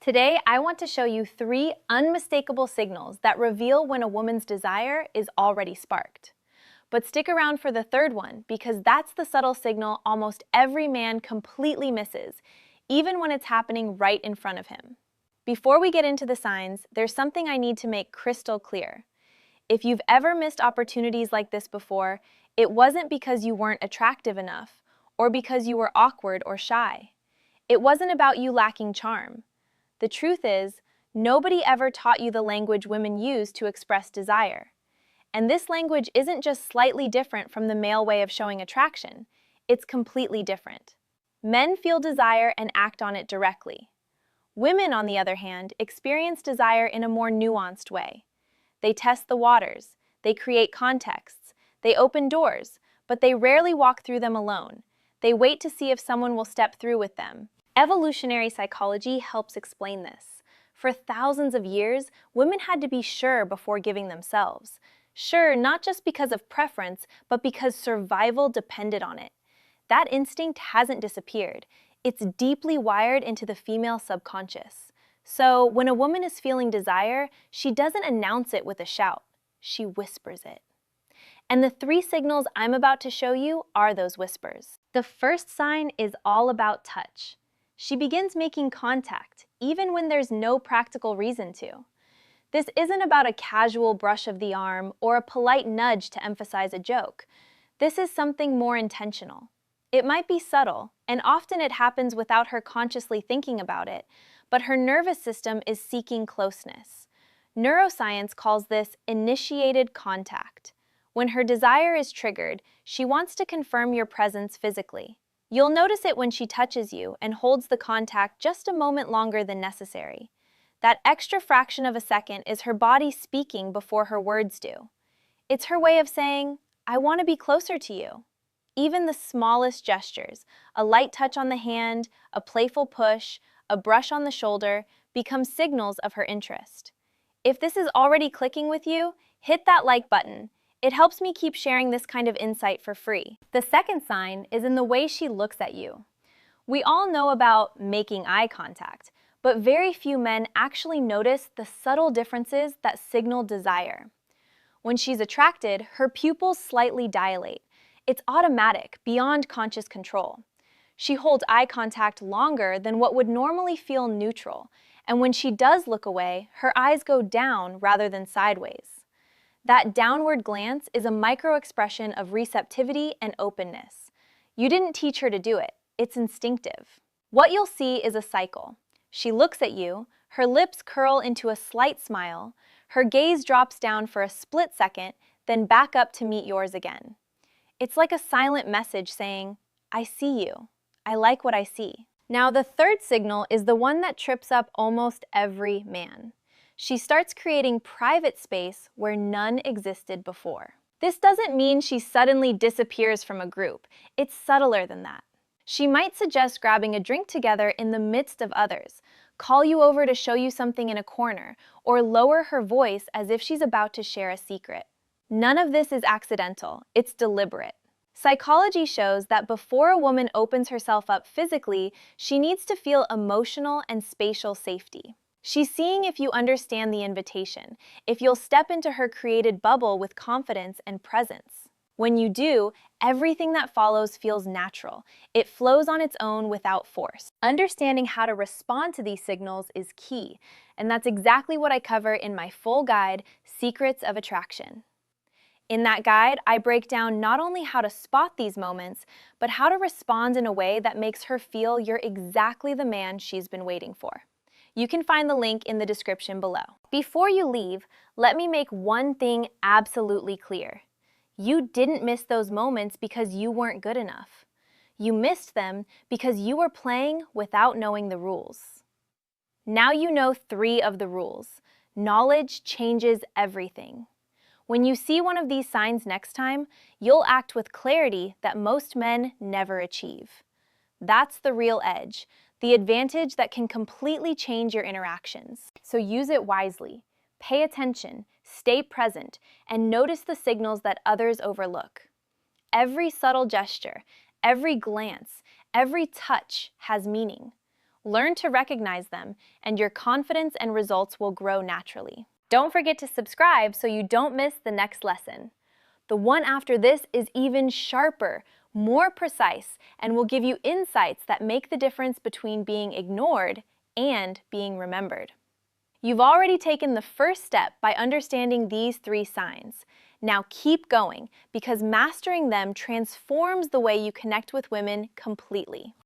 Today, I want to show you 3 unmistakable signals that reveal when a woman's desire is already sparked. But stick around for the third one, because that's the subtle signal almost every man completely misses, even when it's happening right in front of him. Before we get into the signs, there's something I need to make crystal clear. If you've ever missed opportunities like this before, it wasn't because you weren't attractive enough, or because you were awkward or shy. It wasn't about you lacking charm. The truth is, nobody ever taught you the language women use to express desire. And this language isn't just slightly different from the male way of showing attraction, it's completely different. Men feel desire and act on it directly. Women, on the other hand, experience desire in a more nuanced way. They test the waters, they create contexts, they open doors, but they rarely walk through them alone. They wait to see if someone will step through with them. Evolutionary psychology helps explain this. For thousands of years, women had to be sure before giving themselves. Sure, not just because of preference, but because survival depended on it. That instinct hasn't disappeared. It's deeply wired into the female subconscious. So, when a woman is feeling desire, she doesn't announce it with a shout. She whispers it. And the 3 signals I'm about to show you are those whispers. The first sign is all about touch. She begins making contact, even when there's no practical reason to. This isn't about a casual brush of the arm or a polite nudge to emphasize a joke. This is something more intentional. It might be subtle, and often it happens without her consciously thinking about it, but her nervous system is seeking closeness. Neuroscience calls this initiated contact. When her desire is triggered, she wants to confirm your presence physically. You'll notice it when she touches you and holds the contact just a moment longer than necessary. That extra fraction of a second is her body speaking before her words do. It's her way of saying, I want to be closer to you. Even the smallest gestures, a light touch on the hand, a playful push, a brush on the shoulder, become signals of her interest. If this is already clicking with you, hit that like button. It helps me keep sharing this kind of insight for free. The second sign is in the way she looks at you. We all know about making eye contact, but very few men actually notice the subtle differences that signal desire. When she's attracted, her pupils slightly dilate. It's automatic, beyond conscious control. She holds eye contact longer than what would normally feel neutral, and when she does look away, her eyes go down rather than sideways. That downward glance is a micro-expression of receptivity and openness. You didn't teach her to do it. It's instinctive. What you'll see is a cycle. She looks at you, her lips curl into a slight smile, her gaze drops down for a split second, then back up to meet yours again. It's like a silent message saying, I see you. I like what I see. Now, the third signal is the one that trips up almost every man. She starts creating private space where none existed before. This doesn't mean she suddenly disappears from a group. It's subtler than that. She might suggest grabbing a drink together in the midst of others, call you over to show you something in a corner, or lower her voice as if she's about to share a secret. None of this is accidental. It's deliberate. Psychology shows that before a woman opens herself up physically, she needs to feel emotional and spatial safety. She's seeing if you understand the invitation, if you'll step into her created bubble with confidence and presence. When you do, everything that follows feels natural. It flows on its own without force. Understanding how to respond to these signals is key, and that's exactly what I cover in my full guide, Secrets of Attraction. In that guide, I break down not only how to spot these moments, but how to respond in a way that makes her feel you're exactly the man she's been waiting for. You can find the link in the description below. Before you leave, let me make one thing absolutely clear. You didn't miss those moments because you weren't good enough. You missed them because you were playing without knowing the rules. Now you know 3 of the rules. Knowledge changes everything. When you see one of these signs next time, you'll act with clarity that most men never achieve. That's the real edge. The advantage that can completely change your interactions. So use it wisely. Pay attention, stay present, and notice the signals that others overlook. Every subtle gesture, every glance, every touch has meaning. Learn to recognize them, and your confidence and results will grow naturally. Don't forget to subscribe so you don't miss the next lesson. The one after this is even sharper, more precise, and will give you insights that make the difference between being ignored and being remembered. You've already taken the first step by understanding these 3 signs. Now keep going, because mastering them transforms the way you connect with women completely.